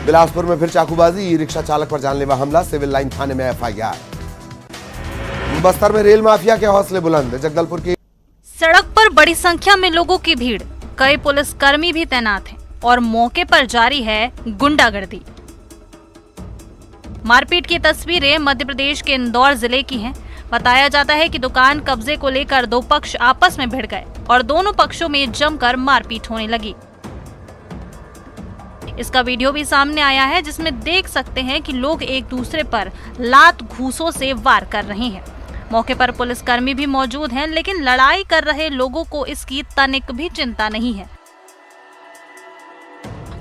बिलासपुर में फिर चाकूबाजी, e rickshaw चालक पर जानलेवा हमला, सिविल लाइन थाने में एफआईआर। बस्तर में रेल माफिया के हौसले बुलंद, जगदलपुर की सड़क पर बड़ी संख्या में लोगों की भीड़, कई पुलिसकर्मी भी तैनात हैं और मौके पर जारी है गुंडागर्दी। मारपीट की तस्वीरें मध्य प्रदेश के इंदौर जिले की हैं। बताया जाता है कि दुकान कब्जे को लेकर दो पक्ष आपस में भिड़ गए और दोनों पक्षों में जमकर मारपीट होने लगी। इसका वीडियो भी सामने आया है जिसमें देख सकते हैं कि लोग एक दूसरे पर लात घूंसों से वार कर रहे हैं। मौके पर पुलिसकर्मी भी मौजूद हैं, लेकिन लड़ाई कर रहे लोगों को इसकी तनिक भी चिंता नहीं है।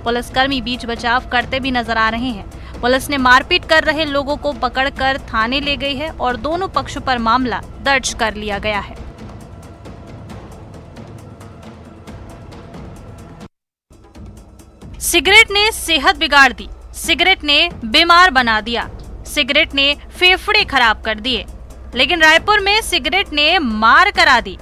पुलिसकर्मी बीच बचाव करते भी नजर आ रहे हैं। पुलिस ने मारपीट कर रहे लोगों को पकड़कर थाने ले गई है और दोनों पक्षों पर मामला दर्ज कर लिया गया है। सिगरेट ने सेहत बिगाड़ दी, सिगरेट ने बीमार बना दिया, सिगरेट ने फेफड़े खराब कर दिए, लेकिन रायपुर में सिगरेट ने मार करा दी।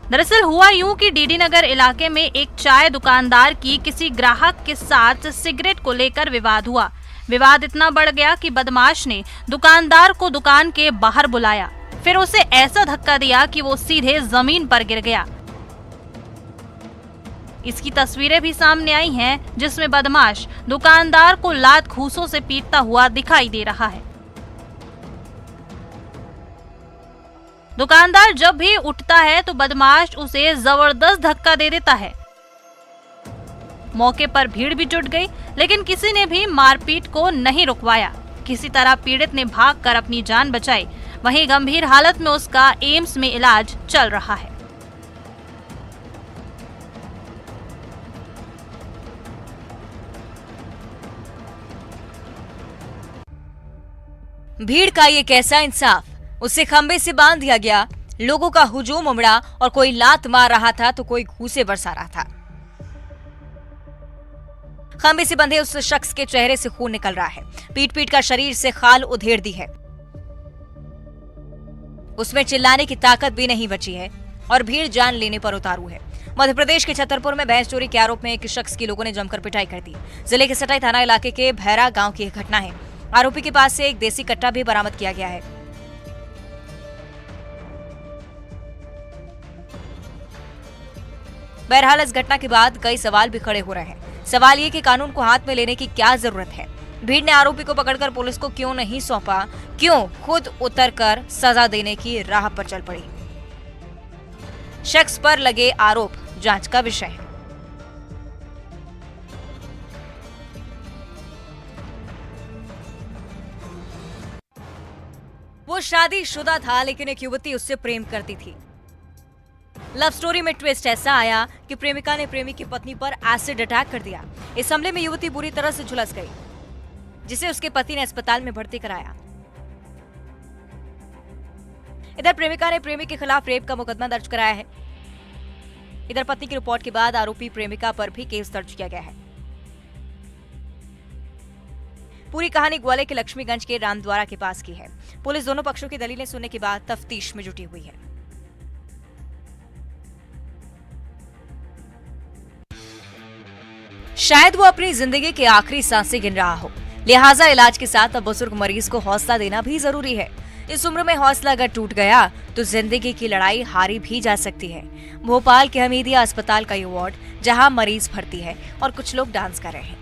दरअसल हुआ यूं कि डीडी नगर इलाके में एक चाय दुकानदार की किसी ग्राहक के साथ सिगरेट को लेकर विवाद हुआ। विवाद इतना बढ़ गया कि बदमाश ने दुकानदार को दुकान के बाहर बुलाया, फिर उसे ऐसा धक्का दिया कि वो सीधे जमीन पर गिर गया। इसकी तस्वीरें भी सामने आई हैं, जिसमें बदमाश दुकानदार को लात घूंसों से पीटता हुआ दिखाई दे रहा है। दुकानदार जब भी उठता है तो बदमाश उसे जबरदस्त धक्का दे देता है। मौके पर भीड़ भी जुट गई, लेकिन किसी ने भी मारपीट को नहीं रुकवाया। किसी तरह पीड़ित ने भागकर अपनी जान बचाई। वहीं गंभीर हालत में उसका एम्स में इलाज चल रहा है। भीड़ का ये कैसा इंसाफ, उसे खंबे से बांध दिया गया। लोगों का हुजूम उमड़ा और कोई लात मार रहा था तो कोई घूंसे बरसा रहा था। खंबे से बंधे उस शख्स के चेहरे से खून निकल रहा है, पीट पीट कर शरीर से खाल उधेड़ दी है। उसमें चिल्लाने की ताकत भी नहीं बची है और भीड़ जान लेने पर उतारू है। मध्य प्रदेश के छतरपुर में भैंस चोरी के आरोप में एक शख्स की लोगों ने जमकर पिटाई कर दी। जिले के सटाई थाना इलाके के भैरा गांव की घटना है। आरोपी के पास से एक देसी कट्टा भी बरामद किया गया है। बहरहाल इस घटना के बाद कई सवाल भी खड़े हो रहे हैं। सवाल ये कि कानून को हाथ में लेने की क्या जरूरत है? भीड़ ने आरोपी को पकड़कर पुलिस को क्यों नहीं सौंपा? क्यों खुद उतरकर सजा देने की राह पर चल पड़ी? शख्स पर लगे आरोप जांच का विषय है। वो शादीशुदा था, लेकिन एक युवती उससे प्रेम करती थी। लव स्टोरी में ट्विस्ट ऐसा आया कि प्रेमिका ने प्रेमी की पत्नी पर एसिड अटैक कर दिया। इस हमले में युवती बुरी तरह से झुलस गई, जिसे उसके पति ने अस्पताल में भर्ती कराया। इधर प्रेमिका ने प्रेमी के खिलाफ रेप का मुकदमा दर्ज कराया है। इधर पत्नी की रिपोर्ट के बाद आरोपी प्रेमिका पर भी केस दर्ज किया गया है। पूरी कहानी ग्वालियर के लक्ष्मीगंज के रामद्वारा के पास की है। पुलिस दोनों पक्षों की दलीलें सुनने के बाद तफ्तीश में जुटी हुई है। शायद वो अपनी जिंदगी के आखिरी सांसें गिन रहा हो, लिहाजा इलाज के साथ अब बुजुर्ग मरीज को हौसला देना भी जरूरी है। इस उम्र में हौसला अगर टूट गया तो जिंदगी की लड़ाई हारी भी जा सकती है। भोपाल के हमीदिया अस्पताल का ये वार्ड, जहां मरीज भर्ती है और कुछ लोग डांस कर रहे हैं।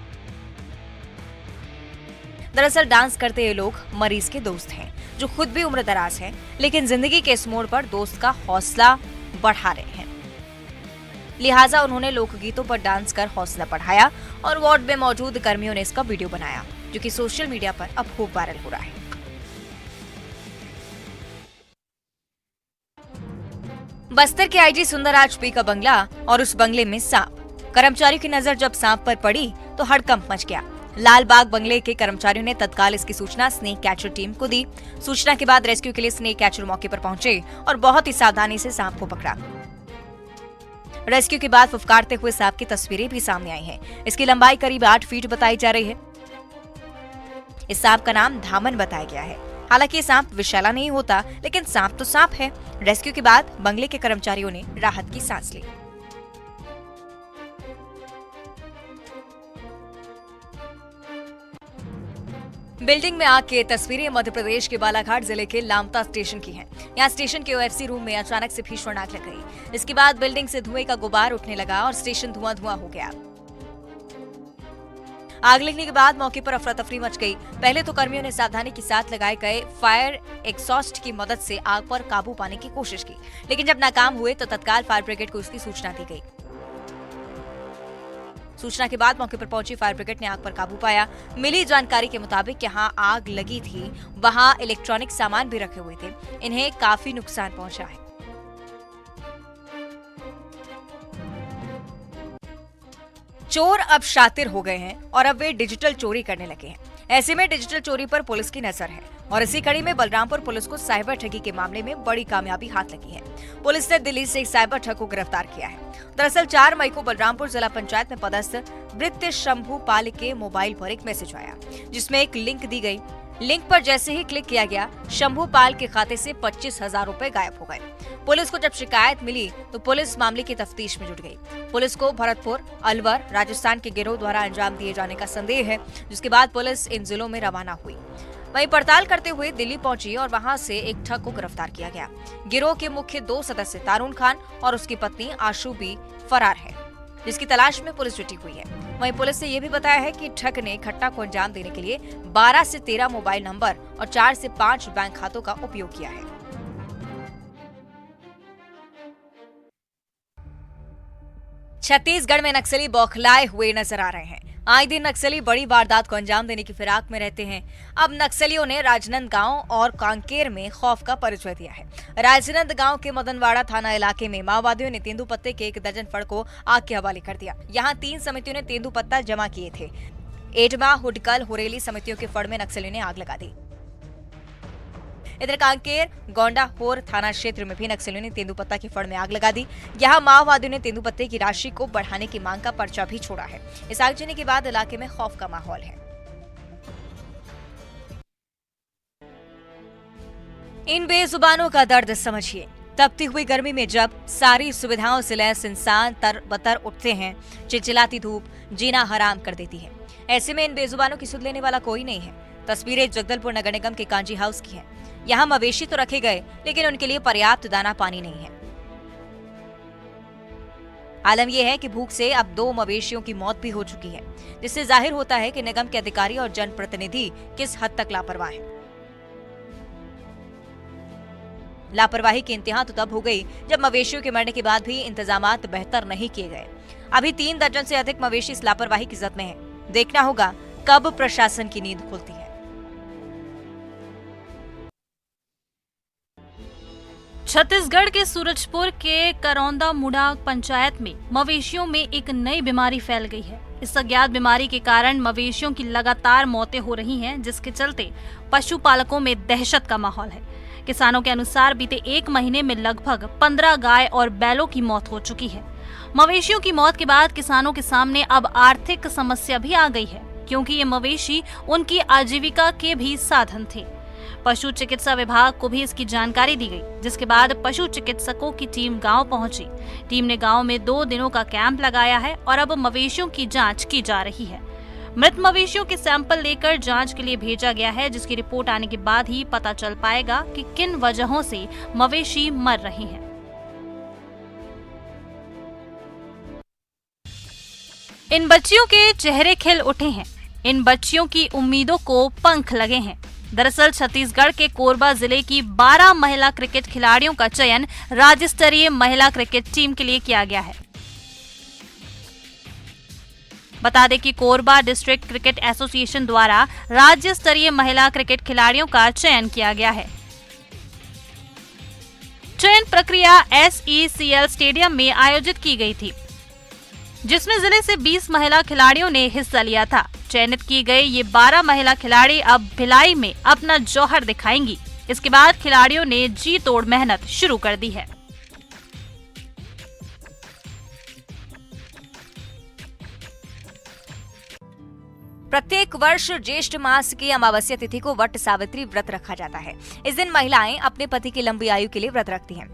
दरअसल डांस करते ये लोग मरीज के दोस्त हैं, जो खुद भी उम्र दराज हैं, लेकिन जिंदगी के इस मोड़ पर दोस्त का हौसला बढ़ा रहे हैं। लिहाजा उन्होंने लोकगीतों पर डांस कर हौसला बढ़ाया और वार्ड में मौजूद कर्मियों ने इसका वीडियो बनाया, जो कि सोशल मीडिया पर अब खूब वायरल हो रहा है। बस्तर के आईजी सुंदरराज पी का बंगला और उस बंगले में सांप। कर्मचारियों की नजर जब सांप पर पड़ी तो हड़कंप मच गया। लालबाग बंगले के कर्मचारियों ने तत्काल इसकी सूचना स्नेक कैचर टीम को दी। सूचना के बाद रेस्क्यू के लिए स्नेक कैचर मौके पर पहुंचे और बहुत ही सावधानी से सांप को पकड़ा। रेस्क्यू के बाद फुफकारते हुए सांप की तस्वीरें भी सामने आई हैं। इसकी लंबाई करीब 8 फीट बताई जा रही है। इस सांप का नाम धामन बताया गया है। हालांकि ये सांप विषैला नहीं होता, लेकिन सांप तो सांप है। रेस्क्यू के बाद बंगले के कर्मचारियों ने राहत की सांस ली। बिल्डिंग में आग की तस्वीरें मध्य प्रदेश के बालाघाट जिले के लामता स्टेशन की हैं। यहाँ स्टेशन के ओएफसी रूम में अचानक से भीषण आग लग गई। इसके बाद बिल्डिंग से धुएं का गुबार उठने लगा और स्टेशन धुआं हो गया। आग लगने के बाद मौके पर अफरा तफरी मच गई। पहले तो कर्मियों ने सावधानी के साथ लगाए गए फायर एग्जॉस्ट की मदद से आग पर काबू पाने की कोशिश की, लेकिन जब नाकाम हुए तो तत्काल फायर ब्रिगेड को इसकी सूचना दी गई। सूचना के बाद मौके पर पहुंची फायर ब्रिगेड ने आग पर काबू पाया। मिली जानकारी के मुताबिक जहां आग लगी थी वहां इलेक्ट्रॉनिक सामान भी रखे हुए थे। इन्हें काफी नुकसान पहुंचा है। चोर अब शातिर हो गए हैं और अब वे डिजिटल चोरी करने लगे हैं। ऐसे में डिजिटल चोरी पर पुलिस की नजर है और इसी कड़ी में बलरामपुर पुलिस को साइबर ठगी के मामले में बड़ी कामयाबी हाथ लगी है। पुलिस ने दिल्ली से एक साइबर ठग को गिरफ्तार किया है। दरअसल 4 मई को बलरामपुर जिला पंचायत में पदस्थ वृत्त शंभू पाल के मोबाइल पर एक मैसेज आया, जिसमें एक लिंक दी गई। लिंक पर जैसे ही क्लिक किया गया, शंभू पाल के खाते से 25,000 रुपए गायब हो गए। पुलिस को जब शिकायत मिली तो पुलिस मामले की तफ्तीश में जुट गई। पुलिस को भरतपुर, अलवर, राजस्थान के गिरोह द्वारा अंजाम दिए जाने का संदेह है, जिसके बाद पुलिस इन जिलों में रवाना हुई। वहीं पड़ताल करते हुए दिल्ली पहुंची और वहां से एक ठग को गिरफ्तार किया गया। गिरोह के मुख्य 2 सदस्य तारून खान और उसकी पत्नी आशू भी फरार है, जिसकी तलाश में पुलिस जुटी हुई है। वहीं पुलिस ने यह भी बताया है कि ठग ने घटना को अंजाम देने के लिए 12 से 13 मोबाइल नंबर और 4 से 5 बैंक खातों का उपयोग किया है। छत्तीसगढ़ में नक्सली बौखलाए हुए नजर आ रहे हैं। आए दिन नक्सली बड़ी वारदात को अंजाम देने की फिराक में रहते हैं। अब नक्सलियों ने राजनांदगांव और कांकेर में खौफ का परिचय दिया है। राजनांदगांव के मदनवाड़ा थाना इलाके में माओवादियों ने तेंदुपत्ते के 1 दर्जन फड़ को आग के हवाले कर दिया। यहाँ 3 समितियों ने तेंदुपत्ता जमा किए थे। एडमा, हुडकल, हुरेली समितियों के फड़ में नक्सलियों ने आग लगा दी। इधर कांकेर गोंडाहोर थाना क्षेत्र में भी नक्सलियों ने तेंदुपत्ता के फड़ में आग लगा दी। यहाँ माओवादियों ने तेंदुपत्ते की राशि को बढ़ाने की मांग का पर्चा भी छोड़ा है। इस आगजनी के बाद इलाके में खौफ का माहौल है। इन बेजुबानों का दर्द समझिए। तपती हुई गर्मी में जब सारी सुविधाओं से लैस इंसान तरबतर उठते हैं, चिलचिलाती धूप जीना हराम कर देती है। ऐसे में इन बेजुबानों की सुध लेने वाला कोई नहीं है। तस्वीरें जगदलपुर नगर निगम के कांजी हाउस की हैं। यहाँ मवेशी तो रखे गए, लेकिन उनके लिए पर्याप्त दाना पानी नहीं है। आलम यह है कि भूख से अब 2 मवेशियों की मौत भी हो चुकी है, जिससे जाहिर होता है कि निगम के अधिकारी और जनप्रतिनिधि किस हद तक लापरवाह हैं। लापरवाही की इंतहा तो तब हो गई जब मवेशियों के मरने के बाद भी इंतजामात बेहतर नहीं किए गए। अभी 3 दर्जन से अधिक मवेशी इस लापरवाही की जद में हैं। देखना होगा कब प्रशासन की नींद खुलती है। छत्तीसगढ़ के सूरजपुर के करौंदा मुड़ा पंचायत में मवेशियों में एक नई बीमारी फैल गई है। इस अज्ञात बीमारी के कारण मवेशियों की लगातार मौतें हो रही हैं, जिसके चलते पशुपालकों में दहशत का माहौल है। किसानों के अनुसार बीते 1 महीने में लगभग 15 गाय और बैलों की मौत हो चुकी है। मवेशियों की मौत के बाद किसानों के सामने अब आर्थिक समस्या भी आ गई है, क्योंकि ये मवेशी उनकी आजीविका के भी साधन थे। पशु चिकित्सा विभाग को भी इसकी जानकारी दी गई, जिसके बाद पशु चिकित्सकों की टीम गांव पहुंची। टीम ने गांव में 2 दिनों का कैंप लगाया है और अब मवेशियों की जांच की जा रही है। मृत मवेशियों के सैंपल लेकर जांच के लिए भेजा गया है, जिसकी रिपोर्ट आने के बाद ही पता चल पाएगा कि किन वजहों से मवेशी मर रहे हैं। इन बच्चियों के चेहरे खिल उठे हैं। इन बच्चियों की उम्मीदों को पंख लगे हैं। दरअसल छत्तीसगढ़ के कोरबा जिले की 12 महिला क्रिकेट खिलाड़ियों का चयन राज्य स्तरीय महिला क्रिकेट टीम के लिए किया गया है। बता दें कि कोरबा डिस्ट्रिक्ट क्रिकेट एसोसिएशन द्वारा राज्य स्तरीय महिला क्रिकेट खिलाड़ियों का चयन किया गया है। चयन प्रक्रिया SECL स्टेडियम में आयोजित की गई थी, जिसमें जिले से 20 महिला खिलाड़ियों ने हिस्सा लिया था। चयनित की गई ये 12 महिला खिलाड़ी अब भिलाई में अपना जौहर दिखाएंगी। इसके बाद खिलाड़ियों ने जी तोड़ मेहनत शुरू कर दी है। प्रत्येक वर्ष ज्येष्ठ मास की अमावस्या तिथि को वट सावित्री व्रत रखा जाता है। इस दिन महिलाएं अपने पति की लंबी आयु के लिए व्रत रखती हैं।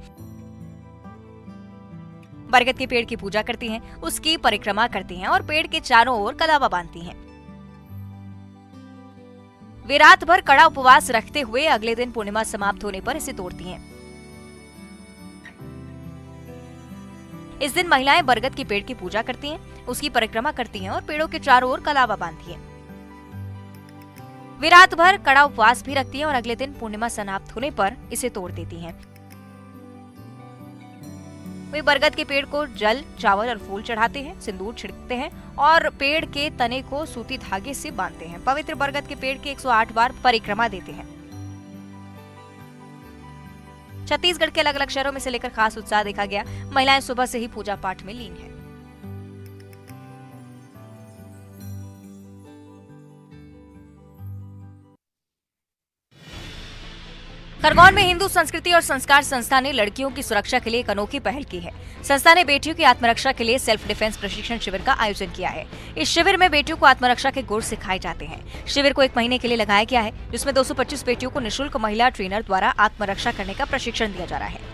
बरगद के पेड़ की पूजा करती हैं, उसकी परिक्रमा करती हैं और पेड़ के चारों ओर कलावा बांधती हैं। वे रात भर कड़ा उपवास रखते हुए अगले दिन पूर्णिमा समाप्त होने पर इसे तोड़ती हैं। इस दिन महिलाएं बरगद के पेड़ की पूजा करती हैं, उसकी परिक्रमा करती हैं और पेड़ों के चारों ओर कलावा बांधती हैं। वे रात भर कड़ा उपवास भी रखती हैं और अगले दिन पूर्णिमा समाप्त होने पर इसे तोड़ देती हैं। वे बरगद के पेड़ को जल, चावल और फूल चढ़ाते हैं, सिंदूर छिड़कते हैं और पेड़ के तने को सूती धागे से बांधते हैं। पवित्र बरगद के पेड़ की 108 बार परिक्रमा देते हैं। छत्तीसगढ़ के अलग अलग शहरों में से लेकर खास उत्साह देखा गया। महिलाएं सुबह से ही पूजा पाठ में लीन हैं। खरगोन में हिंदू संस्कृति और संस्कार संस्था ने लड़कियों की सुरक्षा के लिए एक अनोखी पहल की है। संस्था ने बेटियों की आत्मरक्षा के लिए सेल्फ डिफेंस प्रशिक्षण शिविर का आयोजन किया है। इस शिविर में बेटियों को आत्मरक्षा के गुर सिखाए जाते हैं। शिविर को 1 महीने के लिए लगाया गया है, जिसमें 225 बेटियों को निःशुल्क महिला ट्रेनर द्वारा आत्मरक्षा करने का प्रशिक्षण दिया जा रहा है।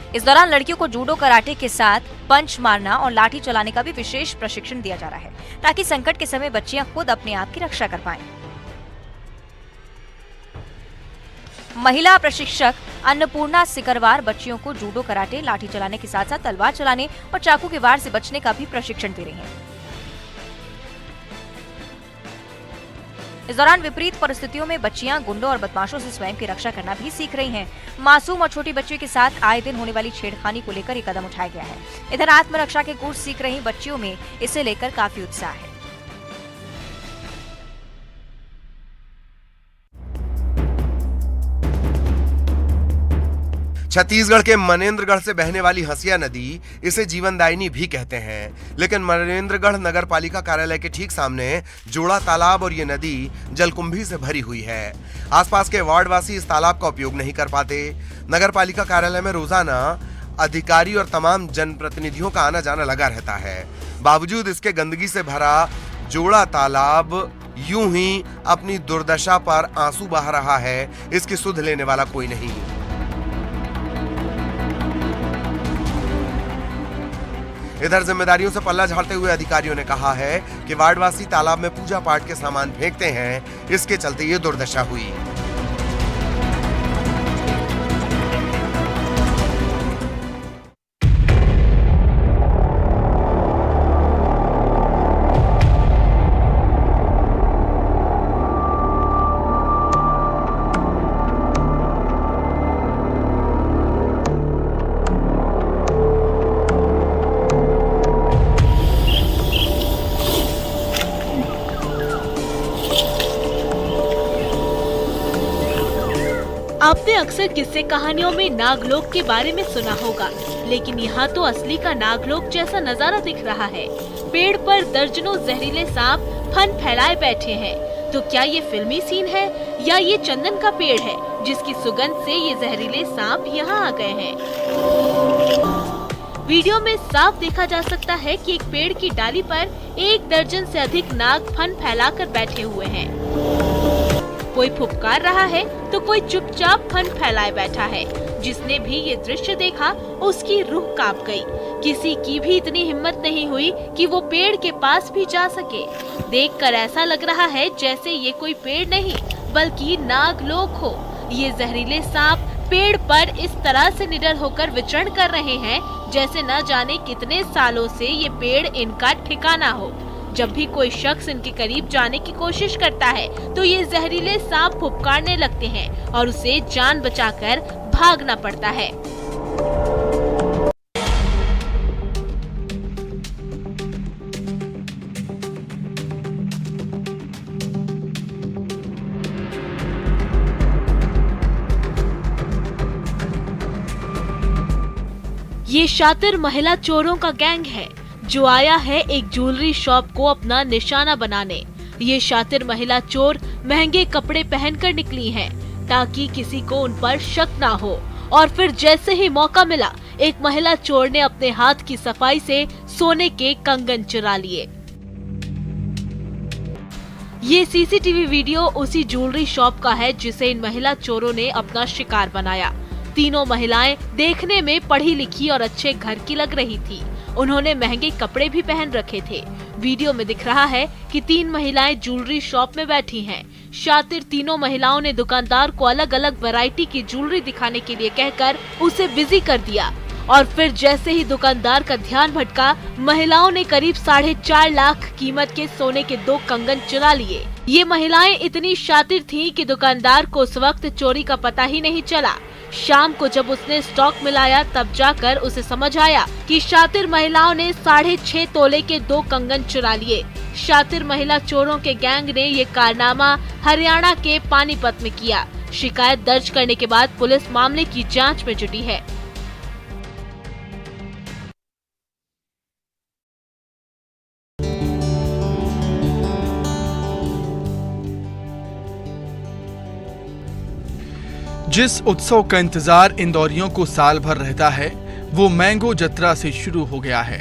इस दौरान लड़कियों को जूडो, कराटे के साथ पंच मारना और लाठी चलाने का भी विशेष प्रशिक्षण दिया जा रहा है, ताकि संकट के समय बच्चियां खुद अपने आप की रक्षा कर पाएं। महिला प्रशिक्षक अन्नपूर्णा सिकरवार बच्चियों को जूडो, कराटे, लाठी चलाने के साथ साथ तलवार चलाने और चाकू के वार से बचने का भी प्रशिक्षण दे रही हैं। इस दौरान विपरीत परिस्थितियों में बच्चियां गुंडों और बदमाशों से स्वयं की रक्षा करना भी सीख रही हैं। मासूम और छोटी बच्चियों के साथ आए दिन होने वाली छेड़खानी को लेकर ये कदम उठाया गया है। इधर आत्मरक्षा के गुर सीख रही बच्चियों में इसे लेकर काफी उत्साह है। छत्तीसगढ़ के मनेन्द्रगढ़ से बहने वाली हंसिया नदी इसे जीवनदायिनी भी कहते हैं, लेकिन मनेन्द्रगढ़ नगर पालिका कार्यालय के ठीक सामने जोड़ा तालाब और ये नदी जलकुंभी से भरी हुई है। आसपास के वार्डवासी इस तालाब का उपयोग नहीं कर पाते। नगर पालिका कार्यालय में रोजाना अधिकारी और तमाम जनप्रतिनिधियों का आना जाना लगा रहता है। बावजूद इसके गंदगी से भरा जोड़ा तालाब यूं ही अपनी दुर्दशा पर आंसू बहा रहा है। इसकी सुध लेने वाला कोई नहीं। इधर जिम्मेदारियों से पल्ला झाड़ते हुए अधिकारियों ने कहा है कि वार्डवासी तालाब में पूजा पाठ के सामान फेंकते हैं, इसके चलते ये दुर्दशा हुई। आपने अक्सर किस्से कहानियों में नागलोक के बारे में सुना होगा, लेकिन यहाँ तो असली का नागलोक जैसा नजारा दिख रहा है। पेड़ पर दर्जनों जहरीले सांप फन फैलाए बैठे हैं। तो क्या ये फिल्मी सीन है या ये चंदन का पेड़ है जिसकी सुगंध से ये जहरीले सांप यहाँ आ गए हैं? वीडियो में साफ देखा जा सकता है कि एक पेड़ की डाली पर 1 दर्जन से अधिक नाग फन फैलाकर बैठे हुए हैं। कोई फुफकार रहा है तो कोई चुपचाप फन फैलाए बैठा है। जिसने भी ये दृश्य देखा उसकी रूह कांप गई। किसी की भी इतनी हिम्मत नहीं हुई कि वो पेड़ के पास भी जा सके। देखकर ऐसा लग रहा है जैसे ये कोई पेड़ नहीं बल्कि नागलोक हो। ये जहरीले सांप पेड़ पर इस तरह से निडर होकर विचरण कर रहे हैं जैसे न जाने कितने सालों से ये पेड़ इनका ठिकाना हो। जब भी कोई शख्स इनके करीब जाने की कोशिश करता है तो ये जहरीले सांप फुफकारने लगते हैं और उसे जान बचाकर भागना पड़ता है। ये शातिर महिला चोरों का गैंग है जो आया है एक ज्वेलरी शॉप को अपना निशाना बनाने। ये शातिर महिला चोर महंगे कपड़े पहनकर निकली हैं ताकि किसी को उन पर शक ना हो, और फिर जैसे ही मौका मिला एक महिला चोर ने अपने हाथ की सफाई से सोने के कंगन चुरा लिए। ये सीसीटीवी वीडियो उसी ज्वेलरी शॉप का है जिसे इन महिला चोरों ने अपना शिकार बनाया। तीनों महिलाएं देखने में पढ़ी लिखी और अच्छे घर की लग रही थी। उन्होंने महंगे कपड़े भी पहन रखे थे। वीडियो में दिख रहा है कि 3 महिलाएं ज्वेलरी शॉप में बैठी हैं। शातिर तीनों महिलाओं ने दुकानदार को अलग अलग वैरायटी की ज्वेलरी दिखाने के लिए कहकर उसे बिजी कर दिया और फिर जैसे ही दुकानदार का ध्यान भटका, महिलाओं ने करीब 4.5 लाख कीमत के सोने के 2 कंगन चुरा लिए। ये महिलाएं इतनी शातिर थीं कि दुकानदार को उस वक्त चोरी का पता ही नहीं चला। शाम को जब उसने स्टॉक मिलाया तब जाकर उसे समझ आया कि शातिर महिलाओं ने 6.5 तोले के 2 कंगन चुरा लिए। शातिर महिला चोरों के गैंग ने ये कारनामा हरियाणा के पानीपत में किया। शिकायत दर्ज करने के बाद पुलिस मामले की जांच में जुटी है। जिस उत्सव का इंतजार इंदौरियों को साल भर रहता है वो मैंगो जत्रा से शुरू हो गया है।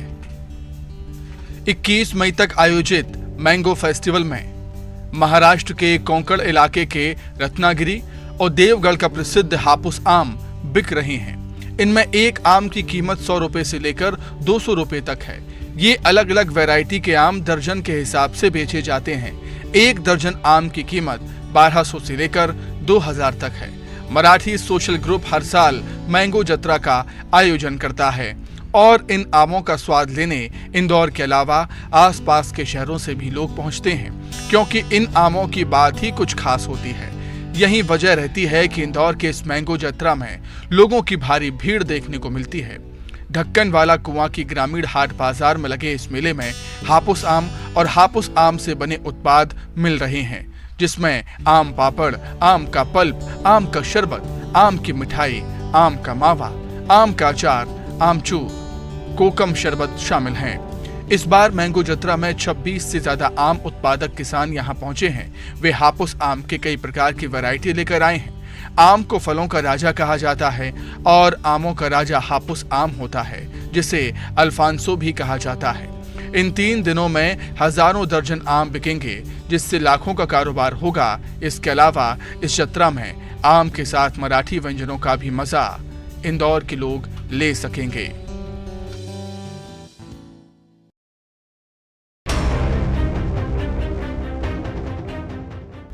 21 मई तक आयोजित मैंगो फेस्टिवल में महाराष्ट्र के कोंकण इलाके के रत्नागिरी और देवगढ़ का प्रसिद्ध हापुस आम बिक रहे हैं। इनमें एक आम की कीमत 100 रुपए से लेकर 200 रुपए तक है। ये अलग अलग वैरायटी के आम दर्जन के हिसाब से बेचे जाते हैं। एक दर्जन आम की कीमत 1200 से लेकर 2000 तक है। मराठी सोशल ग्रुप हर साल मैंगो जत्रा का आयोजन करता है और इन आमों का स्वाद लेने इंदौर के अलावा आसपास के शहरों से भी लोग पहुंचते हैं, क्योंकि इन आमों की बात ही कुछ खास होती है। यही वजह रहती है कि इंदौर के इस मैंगो जत्रा में लोगों की भारी भीड़ देखने को मिलती है। ढक्कन वाला कुआं की ग्रामीण हाट बाजार में लगे इस मेले में हापुस आम और हापुस आम से बने उत्पाद मिल रहे हैं, जिसमें आम पापड़, आम का पल्प, आम का शरबत, आम की मिठाई, आम का मावा, आम का अचार, आमचूर, कोकम शरबत शामिल हैं। इस बार मैंगो जत्रा में 26 से ज्यादा आम उत्पादक किसान यहां पहुंचे हैं। वे हापुस आम के कई प्रकार की वैरायटी लेकर आए हैं। आम को फलों का राजा कहा जाता है और आमों का राजा हापुस आम होता है, जिसे अल्फांसो भी कहा जाता है। इन 3 दिनों में हजारों दर्जन आम बिकेंगे, जिससे लाखों का कारोबार होगा। इसके अलावा इस जत्रा में आम के साथ मराठी व्यंजनों का भी मजा इंदौर के लोग ले सकेंगे।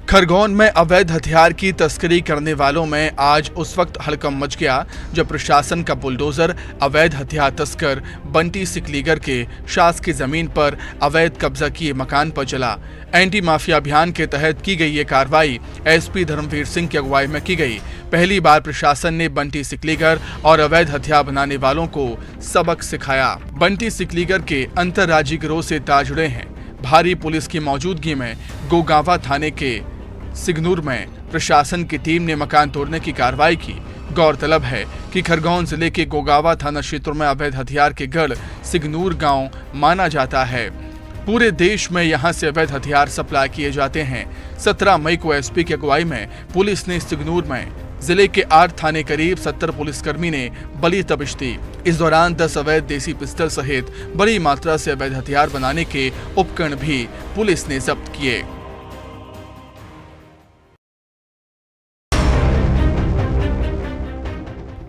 खरगोन में अवैध हथियार की तस्करी करने वालों में आज उस वक्त हड़कंप मच गया जब प्रशासन का बुलडोजर अवैध हथियार तस्कर बंटी सिकलीगर के शासकीय जमीन पर अवैध कब्जा किए मकान पर चला। एंटी माफिया अभियान के तहत की गई ये कार्रवाई एसपी धर्मवीर सिंह की अगुवाई में की गई। पहली बार प्रशासन ने बंटी सिकलीगर और अवैध हथियार बनाने वालों को सबक सिखाया। बंटी सिकलीगर के अंतर्राज्यीय गिरोह से तार जुड़े हैं। भारी पुलिस की मौजूदगी में गोगावा थाने के सिगनूर में प्रशासन की टीम ने मकान तोड़ने की कार्रवाई की। गौरतलब है कि खरगोन जिले के गोगावा थाना क्षेत्र में अवैध हथियार के गढ़ सिगनूर गांव माना जाता है। पूरे देश में यहां से अवैध हथियार सप्लाई किए जाते हैं। 17 मई को एसपी की अगुवाई में पुलिस ने सिगनूर में जिले के 8 थाने करीब 70 पुलिसकर्मी ने बड़ी तपिश दी। इस दौरान 10 अवैध देसी पिस्टल सहित बड़ी मात्रा से अवैध हथियार बनाने के उपकरण भी पुलिस ने जब्त किए।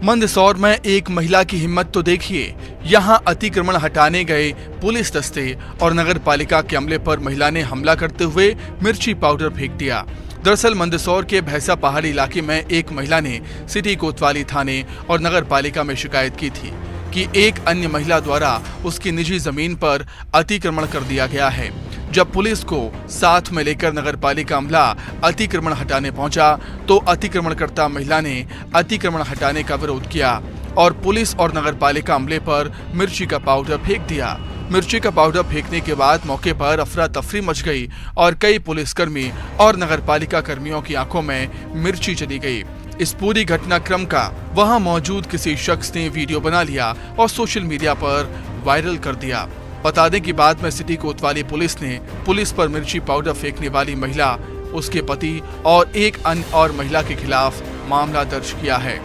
मंदसौर में एक महिला की हिम्मत तो देखिए। यहां अतिक्रमण हटाने गए पुलिस दस्ते और नगर पालिका के अमले पर महिला ने हमला करते हुए मिर्ची पाउडर फेंक दिया। दरअसल मंदसौर के भैंसा पहाड़ी इलाके में एक महिला ने सिटी कोतवाली थाने और नगर पालिका में शिकायत की थी कि एक अन्य महिला द्वारा उसकी निजी जमीन पर अतिक्रमण कर दिया गया है। जब पुलिस को साथ में लेकर नगर पालिका अमला अतिक्रमण हटाने पहुंचा तो अतिक्रमणकर्ता महिला ने अतिक्रमण हटाने का विरोध किया और पुलिस और नगर पालिका अमले पर मिर्ची का पाउडर फेंक दिया। मिर्ची का पाउडर फेंकने के बाद मौके पर अफरा तफरी मच गई और कई पुलिसकर्मी और नगर पालिका कर्मियों की आंखों में मिर्ची चली गई। इस पूरी घटनाक्रम का वहां मौजूद किसी शख्स ने वीडियो बना लिया और सोशल मीडिया पर वायरल कर दिया। बता दें कि बाद में सिटी कोतवाली पुलिस ने पुलिस पर मिर्ची पाउडर फेंकने वाली महिला, उसके पति और एक अन्य और महिला के खिलाफ मामला दर्ज किया है।